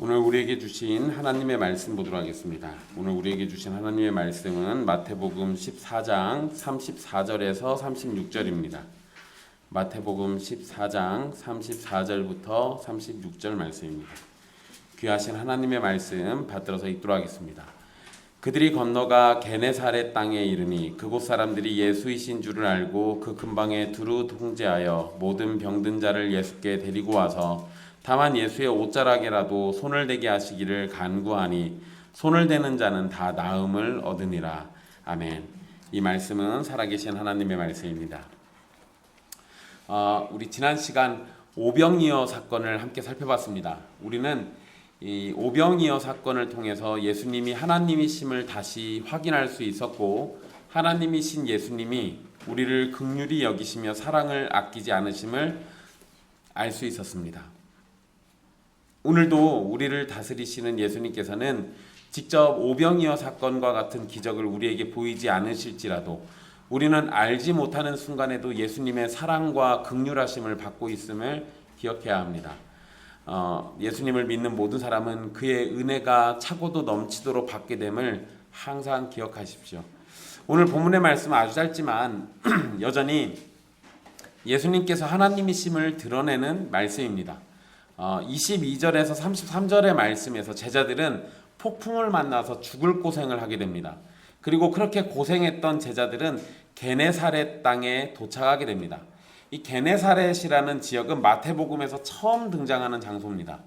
오늘 우리에게 주신 하나님의 말씀 보도록 하겠습니다. 오늘 우리에게 주신 하나님의 말씀은 마태복음 14장 34절에서 36절입니다. 마태복음 14장 34절부터 36절 말씀입니다. 귀하신 하나님의 말씀 받들어서 읽도록 하겠습니다. 그들이 건너가 게네사렛 땅에 이르니 그곳 사람들이 예수이신 줄을 알고 그 근방에 두루 통제하여 모든 병든 자를 예수께 데리고 와서 다만 예수의 옷자락에라도 손을 대게 하시기를 간구하니 손을 대는 자는 다 나음을 얻으니라. 아멘. 이 말씀은 살아계신 하나님의 말씀입니다. 우리 지난 시간 오병이어 사건을 함께 살펴봤습니다. 우리는 이 오병이어 사건을 통해서 예수님이 하나님이심을 다시 확인할 수 있었고, 하나님이신 예수님이 우리를 긍휼히 여기시며 사랑을 아끼지 않으심을 알 수 있었습니다. 오늘도 우리를 다스리시는 예수님께서는 직접 오병이어 사건과 같은 기적을 우리에게 보이지 않으실지라도 우리는 알지 못하는 순간에도 예수님의 사랑과 긍휼하심을 받고 있음을 기억해야 합니다. 예수님을 믿는 모든 사람은 그의 은혜가 차고도 넘치도록 받게 됨을 항상 기억하십시오. 오늘 본문의 말씀은 아주 짧지만 여전히 예수님께서 하나님이심을 드러내는 말씀입니다. 22절에서 33절의 말씀에서 제자들은 폭풍을 만나서 죽을 고생을 하게 됩니다. 그리고 그렇게 고생했던 제자들은 게네사렛 땅에 도착하게 됩니다. 이 게네사렛이라는 지역은 마태복음에서 처음 등장하는 장소입니다.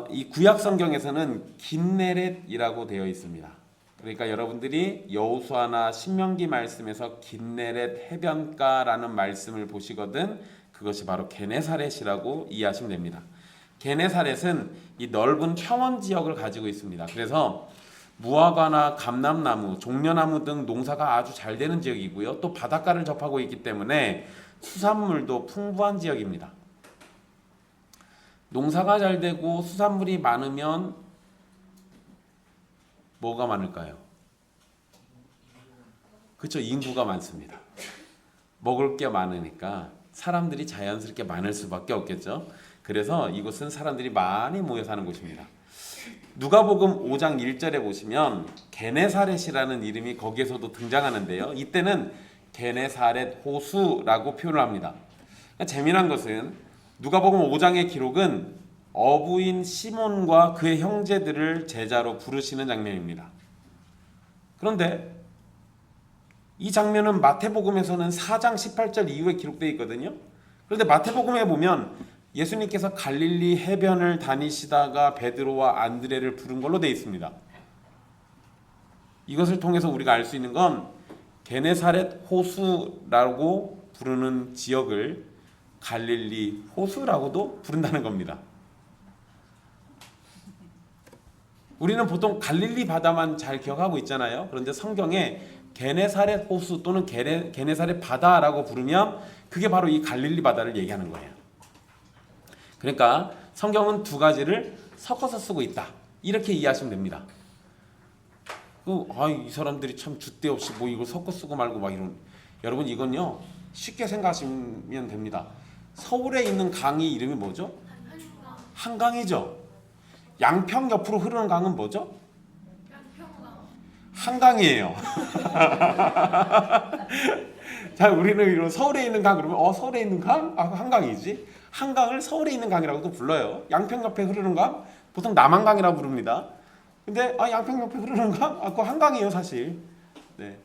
이 구약 성경에서는 긴네렛이라고 되어 있습니다. 그러니까 여러분들이 여호수아나 신명기 말씀에서 긴네렛 해변가라는 말씀을 보시거든 그것이 바로 게네사렛이라고 이해하시면 됩니다. 게네사렛은 이 넓은 평원 지역을 가지고 있습니다. 그래서 무화과나 감람나무, 종려나무 등 농사가 아주 잘 되는 지역이고요. 또 바닷가를 접하고 있기 때문에 수산물도 풍부한 지역입니다. 농사가 잘 되고 수산물이 많으면 뭐가 많을까요? 그렇죠. 인구가 많습니다. 먹을 게 많으니까 사람들이 자연스럽게 많을 수밖에 없겠죠. 그래서 이곳은 사람들이 많이 모여 사는 곳입니다. 누가복음 5장 1절에 보시면 게네사렛이라는 이름이 거기에서도 등장하는데요. 이때는 게네사렛 호수라고 표현을 합니다. 그러니까 재미난 것은 누가복음 5장의 기록은 어부인 시몬과 그의 형제들을 제자로 부르시는 장면입니다. 그런데 이 장면은 마태복음에서는 4장 18절 이후에 기록되어 있거든요. 그런데 마태복음에 보면 예수님께서 갈릴리 해변을 다니시다가 베드로와 안드레를 부른 걸로 되어 있습니다. 이것을 통해서 우리가 알 수 있는 건 게네사렛 호수라고 부르는 지역을 갈릴리 호수라고도 부른다는 겁니다. 우리는 보통 갈릴리 바다만 잘 기억하고 있잖아요. 그런데 성경에 게네사렛 호수 또는 게네사렛 바다라고 부르면 그게 바로 이 갈릴리 바다를 얘기하는 거예요. 그러니까 성경은 두 가지를 섞어서 쓰고 있다. 이렇게 이해하시면 됩니다. 이 사람들이 참 줏대 없이 뭐 이걸 섞어 쓰고 말고 막 이런. 여러분 이건요 쉽게 생각하시면 됩니다. 서울에 있는 강이 이름이 뭐죠? 한강이죠. 양평 옆으로 흐르는 강은 뭐죠? 한강이에요. 자, 우리는 이런 서울에 있는 강 그러면 서울에 있는 강? 한강이지. 한강을 서울에 있는 강이라고도 불러요. 양평 옆에 흐르는 강 보통 남한강이라고 부릅니다. 근데 양평 옆에 흐르는 강? 그거 한강이에요, 사실. 네.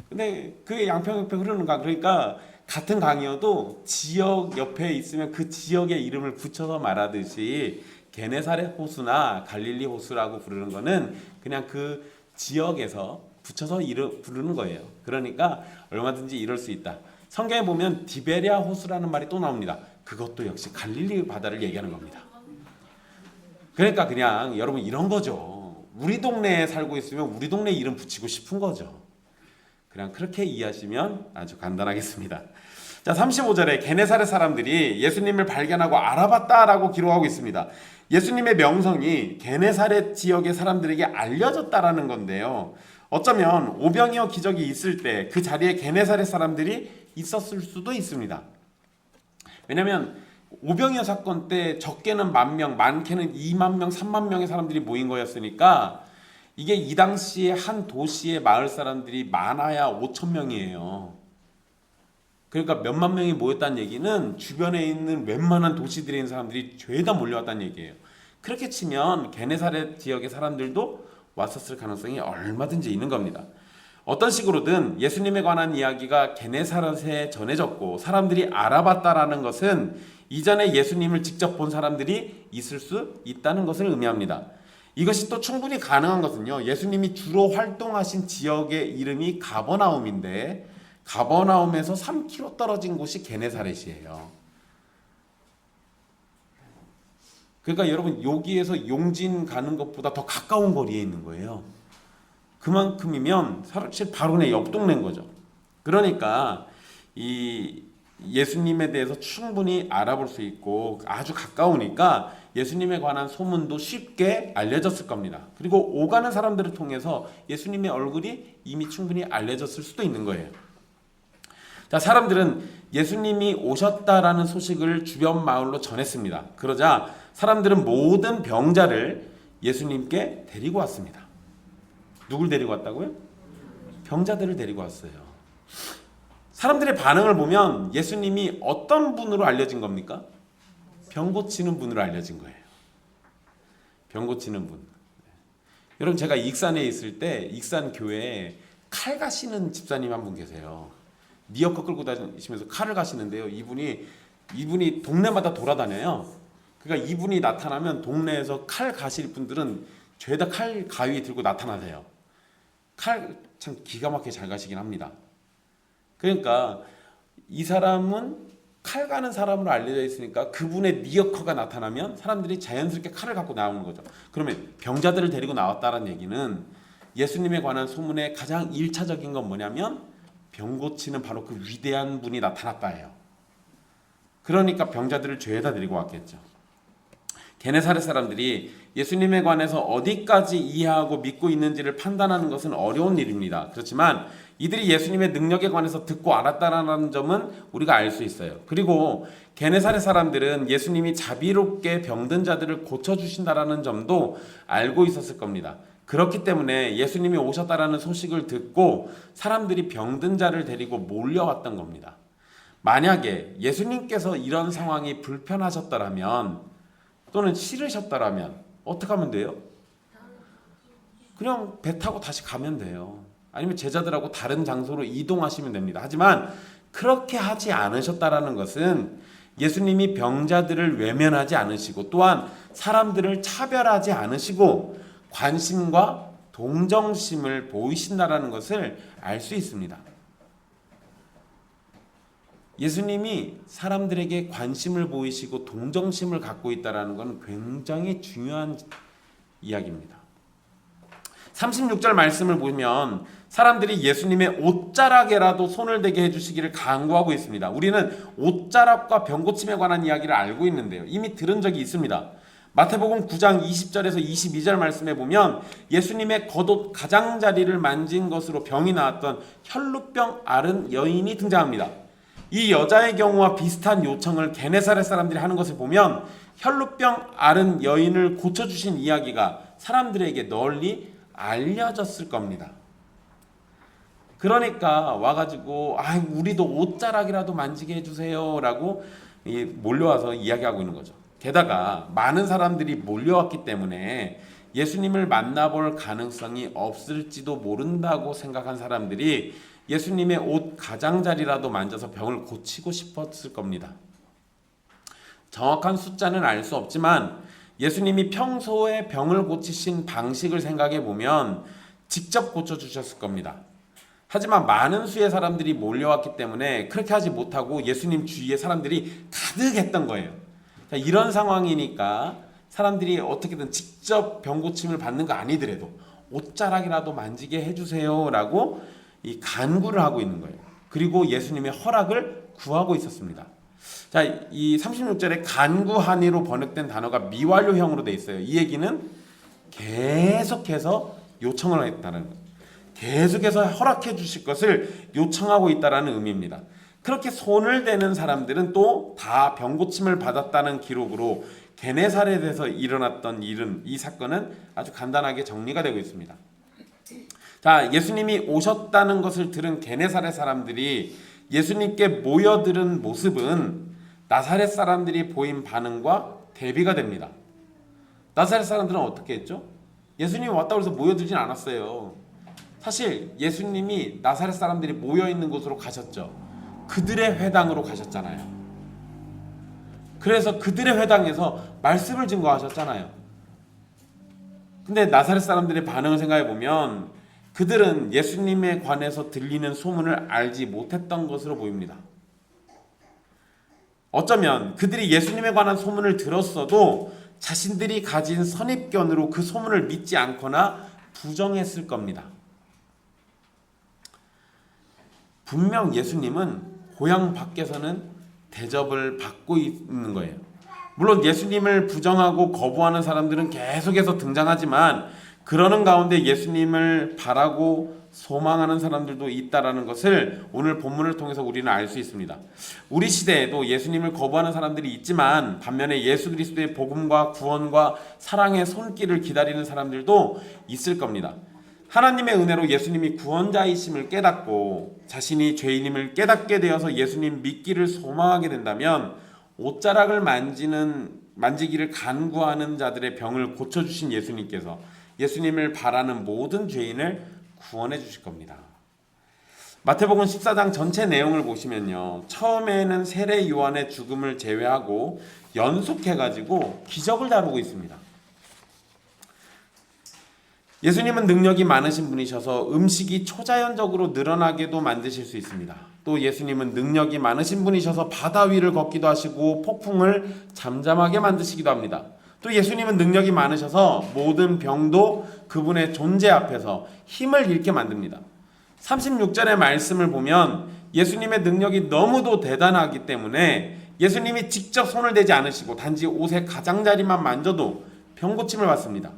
근데 그게 양평 옆에 흐르는 강 그러니까 같은 강이어도 지역 옆에 있으면 그 지역의 이름을 붙여서 말하듯이 게네사렛 호수나 갈릴리 호수라고 부르는 거는 그냥 그 지역에서 붙여서 부르는 거예요. 그러니까 얼마든지 이럴 수 있다. 성경에 보면 디베랴 호수라는 말이 또 나옵니다. 그것도 역시 갈릴리 바다를 얘기하는 겁니다. 그러니까 그냥 여러분 이런 거죠. 우리 동네에 살고 있으면 우리 동네 이름 붙이고 싶은 거죠. 그냥 그렇게 이해하시면 아주 간단하겠습니다. 자, 35절에 게네사렛 사람들이 예수님을 발견하고 알아봤다라고 기록하고 있습니다. 예수님의 명성이 게네사렛 지역의 사람들에게 알려졌다라는 건데요. 어쩌면 오병이어 기적이 있을 때 그 자리에 게네사렛 사람들이 있었을 수도 있습니다. 왜냐하면 오병이어 사건 때 적게는 10,000명, 많게는 20,000명, 30,000명의 사람들이 모인 거였으니까 이게 이 당시에 한 도시의 마을 사람들이 많아야 5,000명이에요. 그러니까 몇만 명이 모였다는 얘기는 주변에 있는 웬만한 도시들에 있는 사람들이 죄다 몰려왔다는 얘기예요. 그렇게 치면 게네사렛 지역의 사람들도 왔었을 가능성이 얼마든지 있는 겁니다. 어떤 식으로든 예수님에 관한 이야기가 게네사렛에 전해졌고 사람들이 알아봤다라는 것은 이전에 예수님을 직접 본 사람들이 있을 수 있다는 것을 의미합니다. 이것이 또 충분히 가능한 것은요, 예수님이 주로 활동하신 지역의 이름이 가버나움인데 가버나움에서 3km 떨어진 곳이 게네사렛이에요. 그러니까 여러분, 여기에서 용진 가는 것보다 더 가까운 거리에 있는 거예요. 그만큼이면 사실 바로 내 옆 동네인 거죠. 그러니까 이 예수님에 대해서 충분히 알아볼 수 있고 아주 가까우니까 예수님에 관한 소문도 쉽게 알려졌을 겁니다. 그리고 오가는 사람들을 통해서 예수님의 얼굴이 이미 충분히 알려졌을 수도 있는 거예요. 자, 사람들은 예수님이 오셨다라는 소식을 주변 마을로 전했습니다. 그러자 사람들은 모든 병자를 예수님께 데리고 왔습니다. 누굴 데리고 왔다고요? 병자들을 데리고 왔어요. 사람들의 반응을 보면 예수님이 어떤 분으로 알려진 겁니까? 병 고치는 분으로 알려진 거예요. 병 고치는 분. 여러분, 제가 익산에 있을 때 익산 교회에 칼 가시는 집사님 한 분 계세요. 니어커 끌고 다니시면서 칼을 가시는데요. 이분이 동네마다 돌아다녀요. 그러니까 이분이 나타나면 동네에서 칼 가실 분들은 죄다 칼 가위 들고 나타나세요. 칼 참 기가 막히게 잘 가시긴 합니다. 그러니까 이 사람은 칼 가는 사람으로 알려져 있으니까 그분의 니어커가 나타나면 사람들이 자연스럽게 칼을 갖고 나오는 거죠. 그러면 병자들을 데리고 나왔다는 얘기는 예수님에 관한 소문의 가장 1차적인 건 뭐냐면 병 고치는 바로 그 위대한 분이 나타났다예요. 그러니까 병자들을 죄에다 데리고 왔겠죠. 게네사렛 사람들이 예수님에 관해서 어디까지 이해하고 믿고 있는지를 판단하는 것은 어려운 일입니다. 그렇지만 이들이 예수님의 능력에 관해서 듣고 알았다는 점은 우리가 알 수 있어요. 그리고 게네사렛 사람들은 예수님이 자비롭게 병든 자들을 고쳐주신다라는 점도 알고 있었을 겁니다. 그렇기 때문에 예수님이 오셨다라는 소식을 듣고 사람들이 병든 자를 데리고 몰려왔던 겁니다. 만약에 예수님께서 이런 상황이 불편하셨다라면 또는 싫으셨다라면 어떻게 하면 돼요? 그냥 배 타고 다시 가면 돼요. 아니면 제자들하고 다른 장소로 이동하시면 됩니다. 하지만 그렇게 하지 않으셨다라는 것은 예수님이 병자들을 외면하지 않으시고 또한 사람들을 차별하지 않으시고 관심과 동정심을 보이신다라는 것을 알 수 있습니다. 예수님이 사람들에게 관심을 보이시고 동정심을 갖고 있다는 건 굉장히 중요한 이야기입니다. 36절 말씀을 보면 사람들이 예수님의 옷자락에라도 손을 대게 해주시기를 간구하고 있습니다. 우리는 옷자락과 병고침에 관한 이야기를 알고 있는데요. 이미 들은 적이 있습니다. 마태복음 9장 20절에서 22절 말씀에 보면 예수님의 겉옷 가장자리를 만진 것으로 병이 나았던 혈루병 앓은 여인이 등장합니다. 이 여자의 경우와 비슷한 요청을 게네사렛 사람들이 하는 것을 보면 혈루병 앓은 여인을 고쳐주신 이야기가 사람들에게 널리 알려졌을 겁니다. 그러니까 와가지고 우리도 옷자락이라도 만지게 해주세요 라고 몰려와서 이야기하고 있는 거죠. 게다가 많은 사람들이 몰려왔기 때문에 예수님을 만나볼 가능성이 없을지도 모른다고 생각한 사람들이 예수님의 옷 가장자리라도 만져서 병을 고치고 싶었을 겁니다. 정확한 숫자는 알 수 없지만 예수님이 평소에 병을 고치신 방식을 생각해 보면 직접 고쳐주셨을 겁니다. 하지만 많은 수의 사람들이 몰려왔기 때문에 그렇게 하지 못하고 예수님 주위에 사람들이 가득했던 거예요. 자, 이런 상황이니까 사람들이 어떻게든 직접 병 고침을 받는 거 아니더라도 옷자락이라도 만지게 해주세요 라고 이 간구를 하고 있는 거예요. 그리고 예수님의 허락을 구하고 있었습니다. 자, 이 36절에 간구하니로 번역된 단어가 미완료형으로 되어 있어요. 이 얘기는 계속해서 요청을 했다는 거예요. 계속해서 허락해 주실 것을 요청하고 있다는 의미입니다. 그렇게 손을 대는 사람들은 또 다 병고침을 받았다는 기록으로 게네사렛에서 일어났던 일은, 이 사건은 아주 간단하게 정리가 되고 있습니다. 자, 예수님이 오셨다는 것을 들은 게네사렛 사람들이 예수님께 모여들은 모습은 나사렛 사람들이 보인 반응과 대비가 됩니다. 나사렛 사람들은 어떻게 했죠? 예수님이 왔다고 해서 모여들진 않았어요. 사실 예수님이 나사렛 사람들이 모여있는 곳으로 가셨죠. 그들의 회당으로 가셨잖아요. 그래서 그들의 회당에서 말씀을 증거하셨잖아요. 근데 나사렛 사람들의 반응을 생각해 보면 그들은 예수님에 관해서 들리는 소문을 알지 못했던 것으로 보입니다. 어쩌면 그들이 예수님에 관한 소문을 들었어도 자신들이 가진 선입견으로 그 소문을 믿지 않거나 부정했을 겁니다. 분명 예수님은 고향 밖에서는 대접을 받고 있는 거예요. 물론 예수님을 부정하고 거부하는 사람들은 계속해서 등장하지만 그러는 가운데 예수님을 바라고 소망하는 사람들도 있다라는 것을 오늘 본문을 통해서 우리는 알 수 있습니다. 우리 시대에도 예수님을 거부하는 사람들이 있지만 반면에 예수 그리스도의 복음과 구원과 사랑의 손길을 기다리는 사람들도 있을 겁니다. 하나님의 은혜로 예수님이 구원자이심을 깨닫고 자신이 죄인임을 깨닫게 되어서 예수님 믿기를 소망하게 된다면 옷자락을 만지기를 간구하는 자들의 병을 고쳐주신 예수님께서 예수님을 바라는 모든 죄인을 구원해 주실 겁니다. 마태복음 14장 전체 내용을 보시면요, 처음에는 세례 요한의 죽음을 제외하고 연속해가지고 기적을 다루고 있습니다. 예수님은 능력이 많으신 분이셔서 음식이 초자연적으로 늘어나게도 만드실 수 있습니다. 또 예수님은 능력이 많으신 분이셔서 바다 위를 걷기도 하시고 폭풍을 잠잠하게 만드시기도 합니다. 또 예수님은 능력이 많으셔서 모든 병도 그분의 존재 앞에서 힘을 잃게 만듭니다. 36절의 말씀을 보면 예수님의 능력이 너무도 대단하기 때문에 예수님이 직접 손을 대지 않으시고 단지 옷의 가장자리만 만져도 병고침을 받습니다.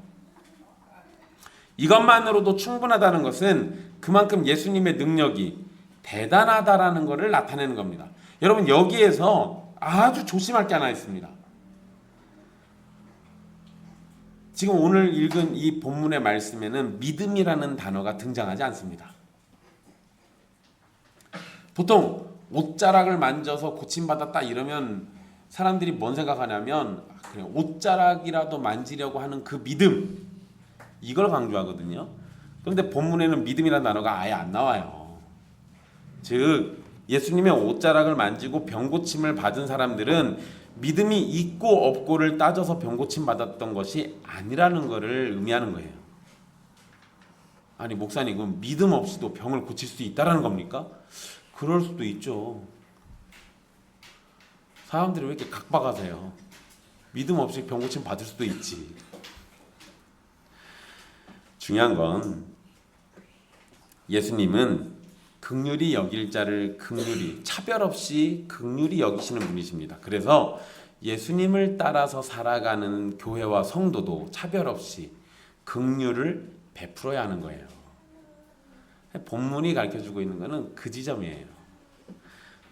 이것만으로도 충분하다는 것은 그만큼 예수님의 능력이 대단하다라는 것을 나타내는 겁니다. 여러분, 여기에서 아주 조심할 게 하나 있습니다. 지금 오늘 읽은 이 본문의 말씀에는 믿음이라는 단어가 등장하지 않습니다. 보통 옷자락을 만져서 고침받았다 이러면 사람들이 뭔 생각하냐면 그래, 옷자락이라도 만지려고 하는 그 믿음, 이걸 강조하거든요. 그런데 본문에는 믿음이라는 단어가 아예 안 나와요. 즉 예수님의 옷자락을 만지고 병고침을 받은 사람들은 믿음이 있고 없고를 따져서 병고침 받았던 것이 아니라는 것을 의미하는 거예요. 아니 목사님, 그럼 믿음 없이도 병을 고칠 수 있다라는 겁니까? 그럴 수도 있죠. 사람들이 왜 이렇게 각박하세요? 믿음 없이 병고침 받을 수도 있지. 중요한 건 예수님은 긍휼히 여길 자를 긍휼히, 차별 없이 긍휼히 여기시는 분이십니다. 그래서 예수님을 따라서 살아가는 교회와 성도도 차별 없이 긍휼을 베풀어야 하는 거예요. 본문이 가르쳐주고 있는 것은 그 지점이에요.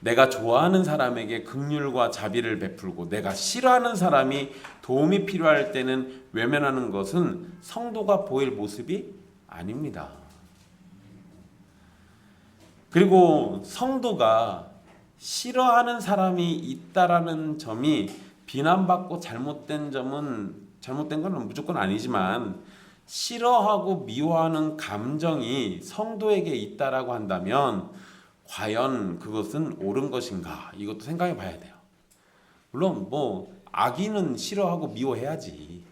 내가 좋아하는 사람에게 긍휼과 자비를 베풀고 내가 싫어하는 사람이 도움이 필요할 때는 외면하는 것은 성도가 보일 모습이 아닙니다. 그리고 성도가 싫어하는 사람이 있다라는 점이 비난받고 잘못된 건 무조건 아니지만 싫어하고 미워하는 감정이 성도에게 있다라고 한다면 과연 그것은 옳은 것인가? 이것도 생각해 봐야 돼요. 물론 악인은 싫어하고 미워해야지.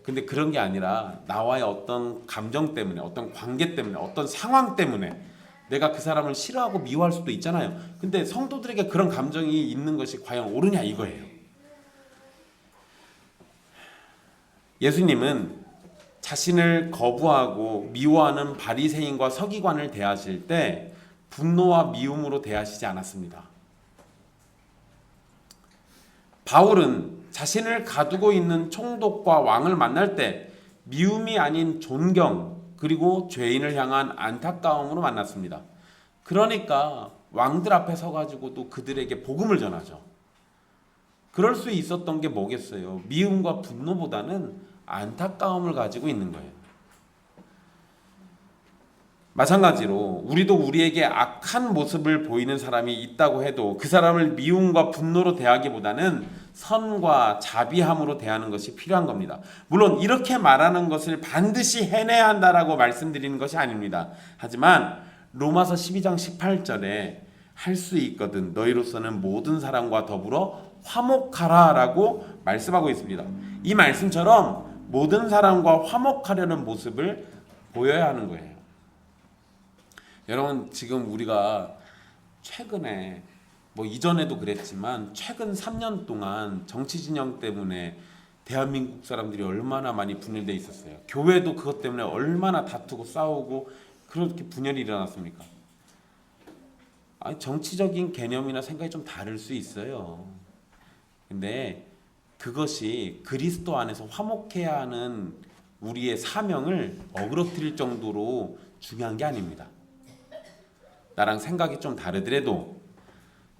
근데 그런 게 아니라 나와의 어떤 감정 때문에, 어떤 관계 때문에, 어떤 상황 때문에 내가 그 사람을 싫어하고 미워할 수도 있잖아요. 근데 성도들에게 그런 감정이 있는 것이 과연 옳으냐 이거예요. 예수님은 자신을 거부하고 미워하는 바리새인과 서기관을 대하실 때 분노와 미움으로 대하시지 않았습니다. 바울은 자신을 가두고 있는 총독과 왕을 만날 때 미움이 아닌 존경 그리고 죄인을 향한 안타까움으로 만났습니다. 그러니까 왕들 앞에 서가지고 또 그들에게 복음을 전하죠. 그럴 수 있었던 게 뭐겠어요? 미움과 분노보다는 안타까움을 가지고 있는 거예요. 마찬가지로 우리도 우리에게 악한 모습을 보이는 사람이 있다고 해도 그 사람을 미움과 분노로 대하기보다는 선과 자비함으로 대하는 것이 필요한 겁니다. 물론 이렇게 말하는 것을 반드시 해내야 한다라고 말씀드리는 것이 아닙니다. 하지만 로마서 12장 18절에 할 수 있거든 너희로서는 모든 사람과 더불어 화목하라 라고 말씀하고 있습니다. 이 말씀처럼 모든 사람과 화목하려는 모습을 보여야 하는 거예요. 여러분, 지금 우리가 최근에 이전에도 그랬지만 최근 3년 동안 정치 진영 때문에 대한민국 사람들이 얼마나 많이 분열돼 있었어요. 교회도 그것 때문에 얼마나 다투고 싸우고 그렇게 분열이 일어났습니까? 아니, 정치적인 개념이나 생각이 좀 다를 수 있어요. 근데 그것이 그리스도 안에서 화목해야 하는 우리의 사명을 어그러뜨릴 정도로 중요한 게 아닙니다. 나랑 생각이 좀 다르더라도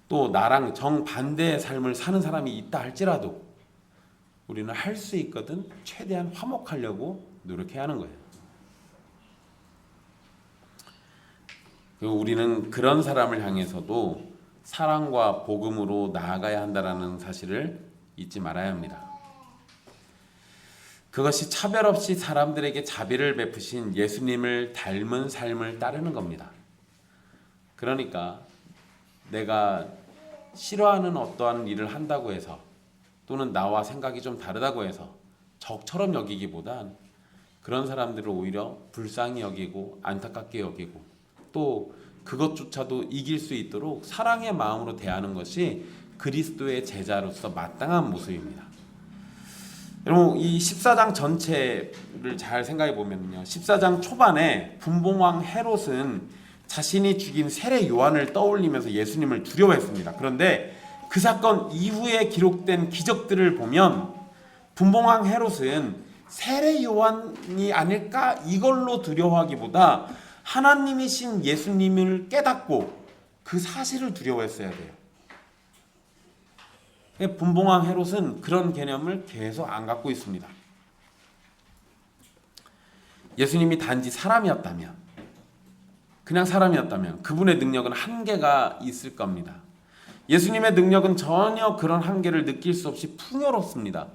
또 나랑 정반대의 삶을 사는 사람이 있다 할지라도 우리는 할 수 있거든 최대한 화목하려고 노력해야 하는 거예요. 그리고 우리는 그런 사람을 향해서도 사랑과 복음으로 나아가야 한다는 사실을 잊지 말아야 합니다. 그것이 차별 없이 사람들에게 자비를 베푸신 예수님을 닮은 삶을 따르는 겁니다. 그러니까 내가 싫어하는 어떠한 일을 한다고 해서 또는 나와 생각이 좀 다르다고 해서 적처럼 여기기보단 그런 사람들을 오히려 불쌍히 여기고 안타깝게 여기고 또 그것조차도 이길 수 있도록 사랑의 마음으로 대하는 것이 그리스도의 제자로서 마땅한 모습입니다. 여러분, 이 14장 전체를 잘 생각해 보면요, 14장 초반에 분봉왕 헤롯은 자신이 죽인 세례 요한을 떠올리면서 예수님을 두려워했습니다. 그런데 그 사건 이후에 기록된 기적들을 보면 분봉왕 헤롯은 세례 요한이 아닐까 이걸로 두려워하기보다 하나님이신 예수님을 깨닫고 그 사실을 두려워했어야 돼요. 분봉왕 헤롯은 그런 개념을 계속 안 갖고 있습니다. 예수님이 단지 사람이었다면, 그냥 사람이었다면 그분의 능력은 한계가 있을 겁니다. 예수님의 능력은 전혀 그런 한계를 느낄 수 없이 풍요롭습니다.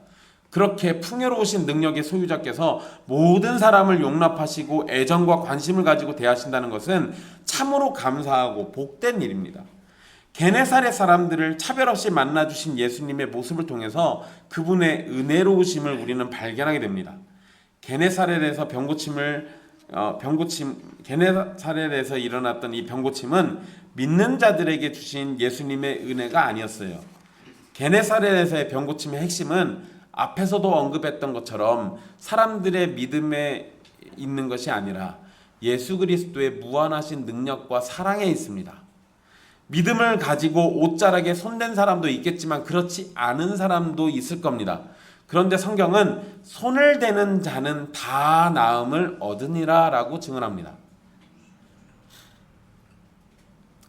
그렇게 풍요로우신 능력의 소유자께서 모든 사람을 용납하시고 애정과 관심을 가지고 대하신다는 것은 참으로 감사하고 복된 일입니다. 게네사렛 사람들을 차별 없이 만나주신 예수님의 모습을 통해서 그분의 은혜로우심을 우리는 발견하게 됩니다. 게네사렛에서 게네사렛에서 일어났던 이 병고침은 믿는 자들에게 주신 예수님의 은혜가 아니었어요. 게네사렛에서의 병고침의 핵심은 앞에서도 언급했던 것처럼 사람들의 믿음에 있는 것이 아니라 예수 그리스도의 무한하신 능력과 사랑에 있습니다. 믿음을 가지고 옷자락에 손댄 사람도 있겠지만 그렇지 않은 사람도 있을 겁니다. 그런데 성경은 손을 대는 자는 다 나음을 얻으니라 라고 증언합니다.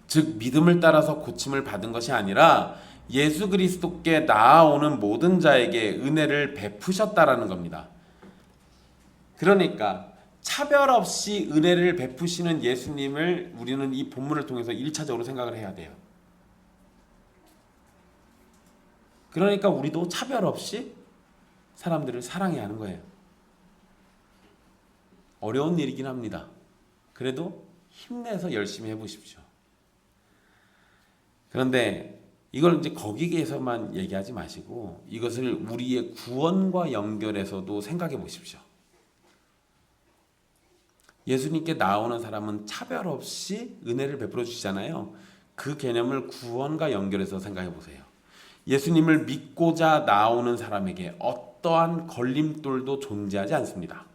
즉 믿음을 따라서 고침을 받은 것이 아니라 예수 그리스도께 나아오는 모든 자에게 은혜를 베푸셨다라는 겁니다. 그러니까 차별 없이 은혜를 베푸시는 예수님을 우리는 이 본문을 통해서 1차적으로 생각을 해야 돼요. 그러니까 우리도 차별 없이 사람들을 사랑해야 하는 거예요. 어려운 일이긴 합니다. 그래도 힘내서 열심히 해보십시오. 그런데 이걸 이제 거기에서만 얘기하지 마시고 이것을 우리의 구원과 연결해서도 생각해 보십시오. 예수님께 나오는 사람은 차별 없이 은혜를 베풀어 주시잖아요. 그 개념을 구원과 연결해서 생각해 보세요. 예수님을 믿고자 나오는 사람에게 어떠한 걸림돌도 존재하지 않습니다.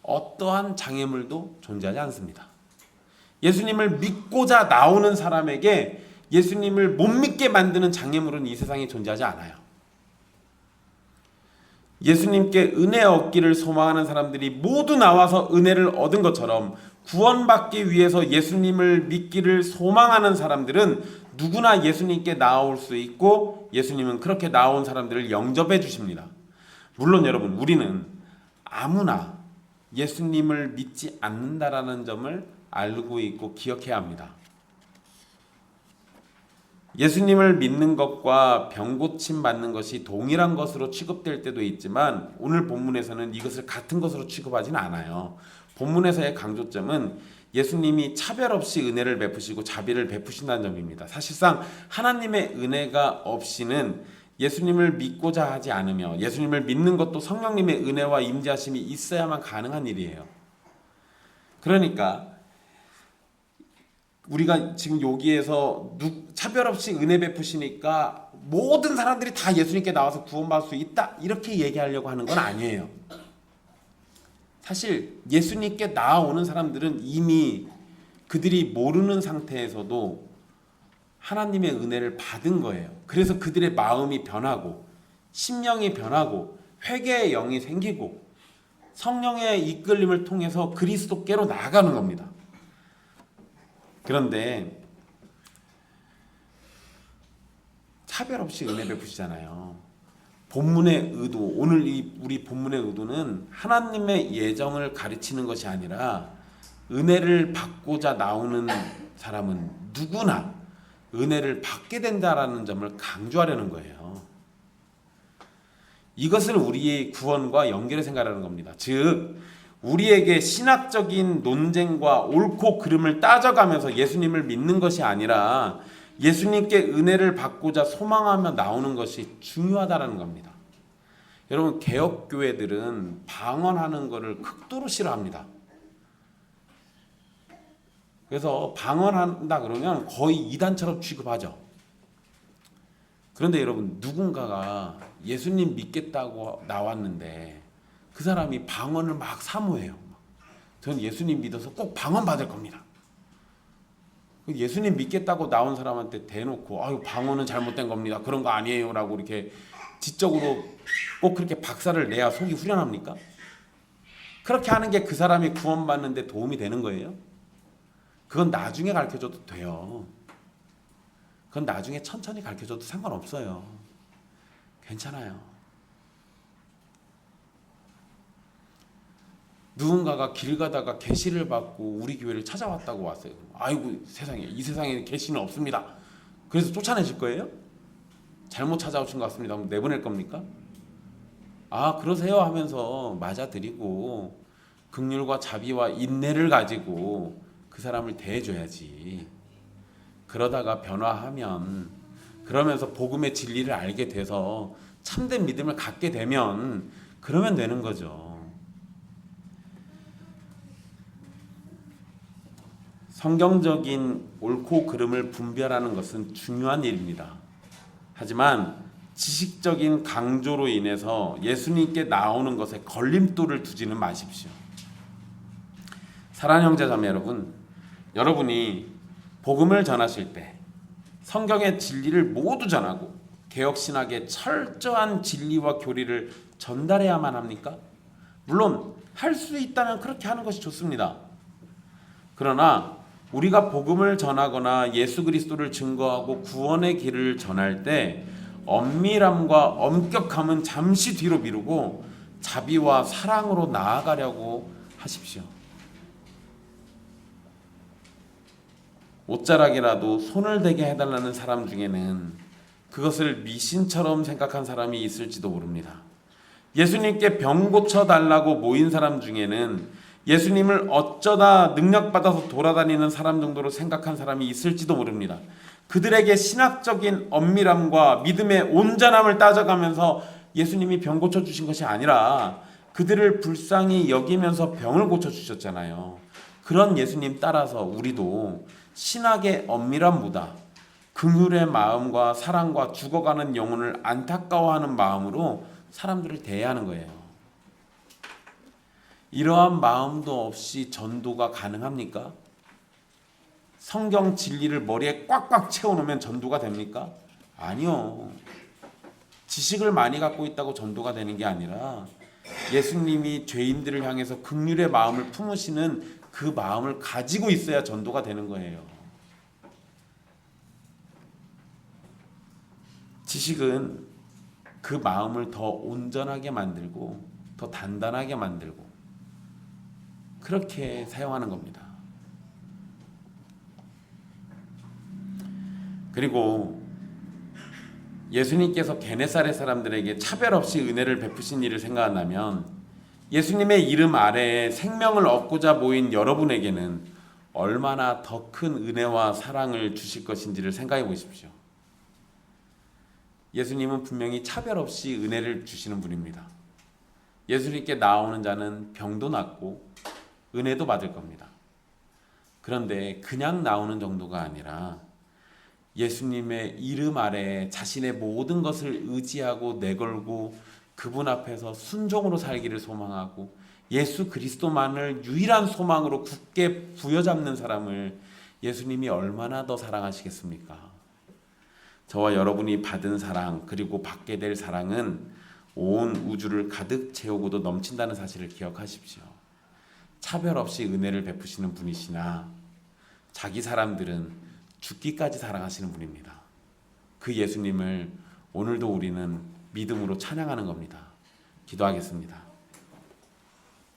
어떠한 장애물도 존재하지 않습니다. 예수님을 믿고자 나오는 사람에게 예수님을 못 믿게 만드는 장애물은 이 세상에 존재하지 않아요. 예수님께 은혜 얻기를 소망하는 사람들이 모두 나와서 은혜를 얻은 것처럼 구원받기 위해서 예수님을 믿기를 소망하는 사람들은 누구나 예수님께 나올 수 있고 예수님은 그렇게 나온 사람들을 영접해 주십니다. 물론 여러분, 우리는 아무나 예수님을 믿지 않는다라는 점을 알고 있고 기억해야 합니다. 예수님을 믿는 것과 병고침 받는 것이 동일한 것으로 취급될 때도 있지만 오늘 본문에서는 이것을 같은 것으로 취급하지는 않아요. 본문에서의 강조점은 예수님이 차별 없이 은혜를 베푸시고 자비를 베푸신다는 점입니다. 사실상 하나님의 은혜가 없이는 예수님을 믿고자 하지 않으며 예수님을 믿는 것도 성령님의 은혜와 임재하심이 있어야만 가능한 일이에요. 그러니까 우리가 지금 여기에서 차별 없이 은혜 베푸시니까 모든 사람들이 다 예수님께 나와서 구원받을 수 있다 이렇게 얘기하려고 하는 건 아니에요. 사실 예수님께 나오는 사람들은 이미 그들이 모르는 상태에서도 하나님의 은혜를 받은 거예요. 그래서 그들의 마음이 변하고 심령이 변하고 회개의 영이 생기고 성령의 이끌림을 통해서 그리스도께로 나아가는 겁니다. 그런데 차별 없이 은혜 베푸시잖아요. 본문의 의도, 오늘 우리 본문의 의도는 하나님의 예정을 가르치는 것이 아니라 은혜를 받고자 나오는 사람은 누구나 은혜를 받게 된다라는 점을 강조하려는 거예요. 이것을 우리의 구원과 연결해 생각하는 겁니다. 즉 우리에게 신학적인 논쟁과 옳고 그름을 따져가면서 예수님을 믿는 것이 아니라 예수님께 은혜를 받고자 소망하며 나오는 것이 중요하다는 겁니다. 여러분, 개혁교회들은 방언하는 것을 극도로 싫어합니다. 그래서 방언한다 그러면 거의 이단처럼 취급하죠. 그런데 여러분, 누군가가 예수님 믿겠다고 나왔는데 그 사람이 방언을 막 사모해요. 저는 예수님 믿어서 꼭 방언 받을 겁니다. 예수님 믿겠다고 나온 사람한테 대놓고 아유 방언은 잘못된 겁니다. 그런 거 아니에요 라고 이렇게 지적으로 꼭 그렇게 박살을 내야 속이 후련합니까? 그렇게 하는 게 그 사람이 구원받는 데 도움이 되는 거예요? 그건 나중에 가르쳐줘도 돼요. 그건 나중에 천천히 가르쳐줘도 상관없어요. 괜찮아요. 누군가가 길 가다가 계시를 받고 우리 교회를 찾아왔다고 왔어요. 아이고 세상에, 이 세상에 계시는 없습니다. 그래서 쫓아내실 거예요? 잘못 찾아오신 것 같습니다. 그럼 내보낼 겁니까? 아 그러세요 하면서 맞아드리고 긍휼과 자비와 인내를 가지고 그 사람을 대해줘야지. 그러다가 변화하면, 그러면서 복음의 진리를 알게 돼서 참된 믿음을 갖게 되면 그러면 되는 거죠. 성경적인 옳고 그름을 분별하는 것은 중요한 일입니다. 하지만 지식적인 강조로 인해서 예수님께 나오는 것에 걸림돌을 두지는 마십시오. 사랑하는 형제 자매 여러분, 여러분이 복음을 전하실 때 성경의 진리를 모두 전하고 개혁신학의 철저한 진리와 교리를 전달해야만 합니까? 물론 할 수 있다면 그렇게 하는 것이 좋습니다. 그러나 우리가 복음을 전하거나 예수 그리스도를 증거하고 구원의 길을 전할 때 엄밀함과 엄격함은 잠시 뒤로 미루고 자비와 사랑으로 나아가려고 하십시오. 옷자락이라도 손을 대게 해달라는 사람 중에는 그것을 미신처럼 생각한 사람이 있을지도 모릅니다. 예수님께 병 고쳐달라고 모인 사람 중에는 예수님을 어쩌다 능력받아서 돌아다니는 사람 정도로 생각한 사람이 있을지도 모릅니다. 그들에게 신학적인 엄밀함과 믿음의 온전함을 따져가면서 예수님이 병 고쳐주신 것이 아니라 그들을 불쌍히 여기면서 병을 고쳐주셨잖아요. 그런 예수님 따라서 우리도 신학의 엄밀함보다 긍휼의 마음과 사랑과 죽어가는 영혼을 안타까워하는 마음으로 사람들을 대해야 하는 거예요. 이러한 마음도 없이 전도가 가능합니까? 성경 진리를 머리에 꽉꽉 채워놓으면 전도가 됩니까? 아니요. 지식을 많이 갖고 있다고 전도가 되는 게 아니라 예수님이 죄인들을 향해서 긍휼의 마음을 품으시는 그 마음을 가지고 있어야 전도가 되는 거예요. 지식은 그 마음을 더 온전하게 만들고 더 단단하게 만들고 그렇게 사용하는 겁니다. 그리고 예수님께서 게네사렛 사람들에게 차별 없이 은혜를 베푸신 일을 생각한다면 예수님의 이름 아래에 생명을 얻고자 모인 여러분에게는 얼마나 더 큰 은혜와 사랑을 주실 것인지를 생각해 보십시오. 예수님은 분명히 차별 없이 은혜를 주시는 분입니다. 예수님께 나오는 자는 병도 낫고 은혜도 받을 겁니다. 그런데 그냥 나오는 정도가 아니라 예수님의 이름 아래에 자신의 모든 것을 의지하고 내걸고 그분 앞에서 순종으로 살기를 소망하고 예수 그리스도만을 유일한 소망으로 굳게 부여잡는 사람을 예수님이 얼마나 더 사랑하시겠습니까? 저와 여러분이 받은 사랑 그리고 받게 될 사랑은 온 우주를 가득 채우고도 넘친다는 사실을 기억하십시오. 차별 없이 은혜를 베푸시는 분이시나 자기 사람들은 죽기까지 사랑하시는 분입니다. 그 예수님을 오늘도 우리는 믿음으로 찬양하는 겁니다. 기도하겠습니다.